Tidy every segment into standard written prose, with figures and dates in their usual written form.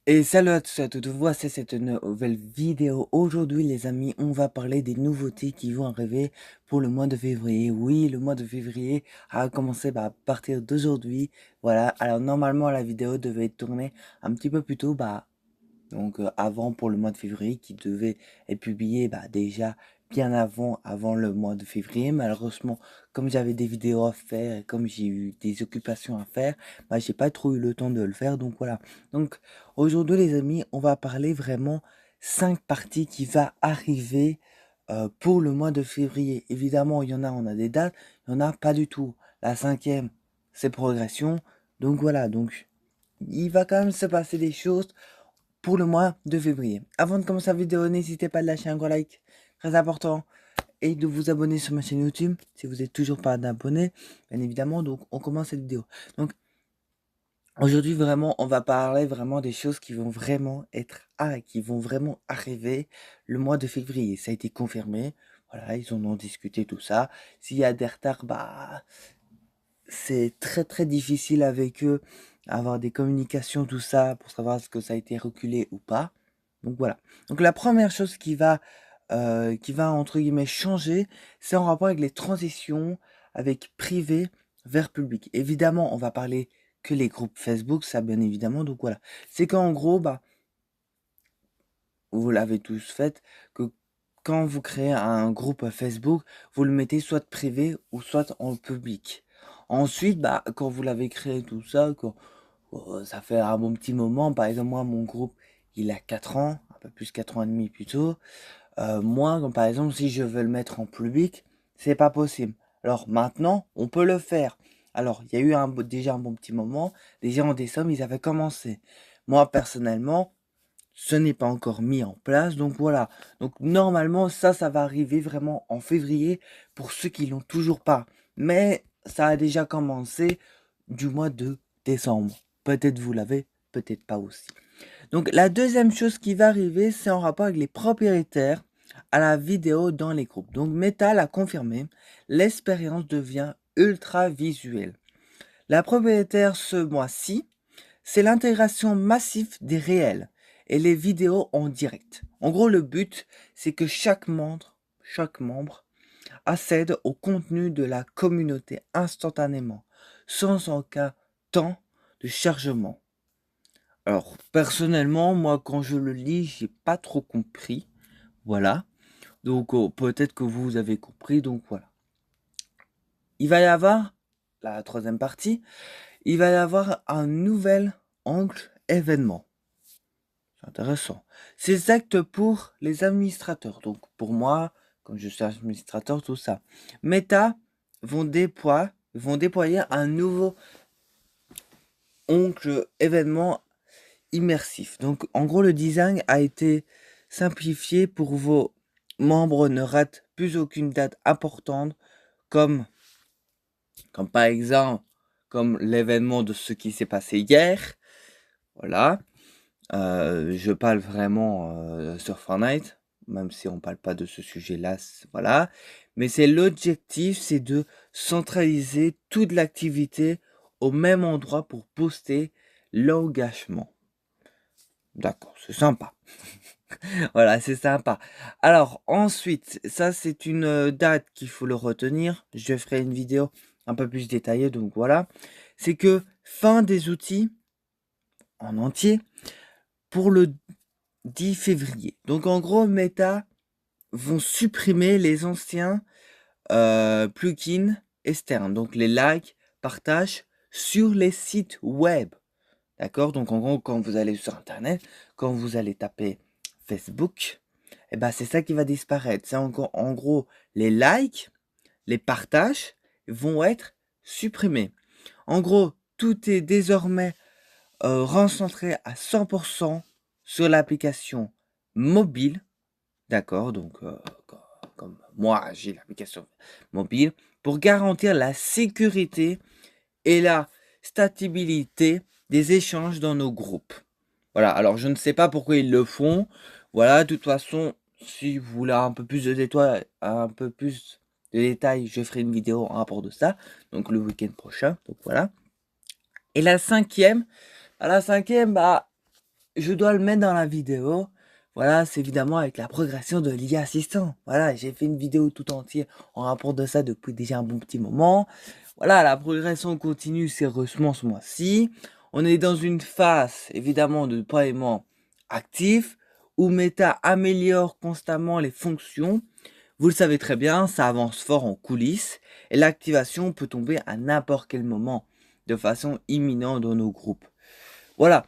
Et salut à tous et à toutes, voici cette nouvelle vidéo. Aujourd'hui les amis, on va parler des nouveautés qui vont arriver pour le mois de février. Oui, le mois de février a commencé à partir d'aujourd'hui. Voilà, alors normalement la vidéo devait être tournée un petit peu plus tôt, donc avant pour le mois de février qui devait être publié déjà bien avant le mois de février. Malheureusement, comme j'avais des vidéos à faire et comme j'ai eu des occupations à faire, j'ai pas trop eu le temps de le faire. Donc voilà. Donc aujourd'hui les amis, on va parler vraiment 5 parties qui va arriver pour le mois de février. Évidemment, il y en a, on a des dates, il y en a pas du tout. La cinquième, c'est progression. Donc voilà, donc il va quand même se passer des choses pour le mois de février. Avant de commencer la vidéo, n'hésitez pas à lâcher un gros like, très important, et de vous abonner sur ma chaîne YouTube si vous n'êtes toujours pas abonné, bien évidemment. Donc on commence cette vidéo. Donc aujourd'hui vraiment, on va parler vraiment des choses qui vont vraiment qui vont vraiment arriver le mois de février. Ça a été confirmé. Voilà, ils en ont discuté tout ça. S'il y a des retards, c'est très très difficile avec eux, avoir des communications, tout ça, pour savoir ce que ça a été reculé ou pas. Donc voilà. Donc la première chose qui va entre guillemets changer, c'est en rapport avec les transitions avec privé vers public. Évidemment, on va parler que les groupes Facebook, ça bien évidemment. Donc voilà. C'est qu'en gros, vous l'avez tous fait, que quand vous créez un groupe Facebook, vous le mettez soit privé ou soit en public. Ensuite, quand vous l'avez créé tout ça, ça fait un bon petit moment, par exemple, moi, mon groupe, il a 4 ans, un peu plus 4 ans et demi plutôt. Moi, comme par exemple, si je veux le mettre en public, c'est pas possible. Alors maintenant, on peut le faire. Alors, il y a eu déjà un bon petit moment. Déjà en décembre, ils avaient commencé. Moi, personnellement, ce n'est pas encore mis en place, donc voilà. Donc normalement, ça va arriver vraiment en février pour ceux qui l'ont toujours pas. Mais ça a déjà commencé du mois de décembre. Peut-être vous l'avez, peut-être pas aussi. Donc la deuxième chose qui va arriver, c'est en rapport avec les propriétaires à la vidéo dans les groupes. Donc Meta l'a confirmé, l'expérience devient ultra visuelle. La propriétaire ce mois-ci, c'est l'intégration massive des réels et les vidéos en direct. En gros, le but, c'est que chaque membre accède au contenu de la communauté instantanément, sans aucun temps de chargement. Alors, personnellement, moi, quand je le lis, j'ai pas trop compris. Voilà. Donc, peut-être que vous avez compris. Donc, voilà. Il va y avoir, la troisième partie, il va y avoir un nouvel angle événement. C'est intéressant. C'est exact pour les administrateurs. Donc, pour moi, comme je suis administrateur, tout ça. Meta vont déployer un nouveau oncle événement immersif. Donc, en gros, le design a été simplifié pour vos membres ne ratent plus aucune date importante, comme, comme par exemple, comme l'événement de ce qui s'est passé hier. Voilà. Je parle vraiment sur Fortnite, même si on parle pas de ce sujet-là, voilà. Mais c'est l'objectif, c'est de centraliser toute l'activité au même endroit pour booster l'engagement. D'accord, c'est sympa. Voilà, c'est sympa. Alors, ensuite, ça, c'est une date qu'il faut le retenir. Je ferai une vidéo un peu plus détaillée, donc voilà. C'est que fin des outils en entier pour le 10 février. Donc, en gros, Meta vont supprimer les anciens plugins externes. Donc, les likes, partages sur les sites web. D'accord? Donc, en gros, quand vous allez sur Internet, quand vous allez taper Facebook, c'est ça qui va disparaître. C'est en gros, les likes, les partages vont être supprimés. En gros, tout est désormais recentré à 100% sur l'application mobile. D'accord? Donc, comme moi, j'ai l'application mobile pour garantir la sécurité et la stabilité des échanges dans nos groupes. Voilà, alors je ne sais pas pourquoi ils le font. Voilà, de toute façon, si vous voulez un peu plus de détails, je ferai une vidéo en rapport de ça. Donc le week-end prochain. Donc voilà. Et la cinquième, je dois le mettre dans la vidéo. Voilà, c'est évidemment avec la progression de l'IA Assistant. Voilà, j'ai fait une vidéo tout entière en rapport de ça depuis déjà un bon petit moment. Voilà, la progression continue sérieusement ce mois-ci. On est dans une phase, évidemment, de déploiement actif, où Meta améliore constamment les fonctions. Vous le savez très bien, ça avance fort en coulisses, et l'activation peut tomber à n'importe quel moment, de façon imminente dans nos groupes. Voilà,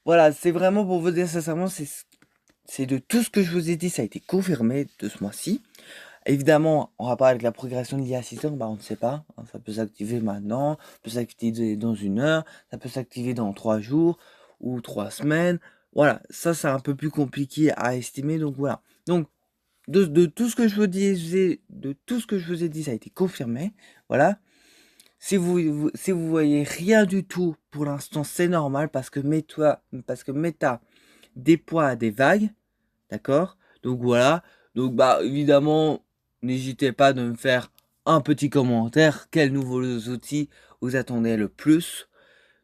voilà, c'est vraiment pour vous dire sincèrement, c'est de tout ce que je vous ai dit, ça a été confirmé de ce mois-ci. Évidemment, en rapport avec la progression de l'IA Assistant, bah, on ne sait pas. Hein, ça peut s'activer maintenant, ça peut s'activer dans 1 heure, ça peut s'activer dans 3 jours ou 3 semaines. Voilà, ça c'est un peu plus compliqué à estimer. Donc voilà. Donc de tout ce que je vous disais, de tout ce que je vous ai dit, ça a été confirmé. Voilà. Si vous voyez rien du tout pour l'instant, c'est normal parce que Meta déploie des vagues, d'accord? Donc voilà. Donc bah évidemment, n'hésitez pas de me faire un petit commentaire. Quels nouveaux outils vous attendez le plus?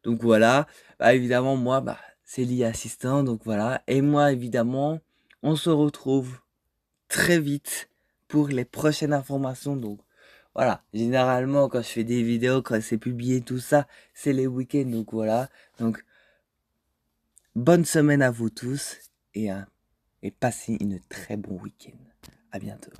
Donc voilà. Bah évidemment, moi, bah c'est l'IA Assistant, donc voilà. Et moi, évidemment, on se retrouve très vite pour les prochaines informations. Donc voilà, généralement quand je fais des vidéos, quand c'est publié tout ça, c'est les week-ends. Donc voilà. Donc bonne semaine à vous tous et passez une très bon week-end. À bientôt.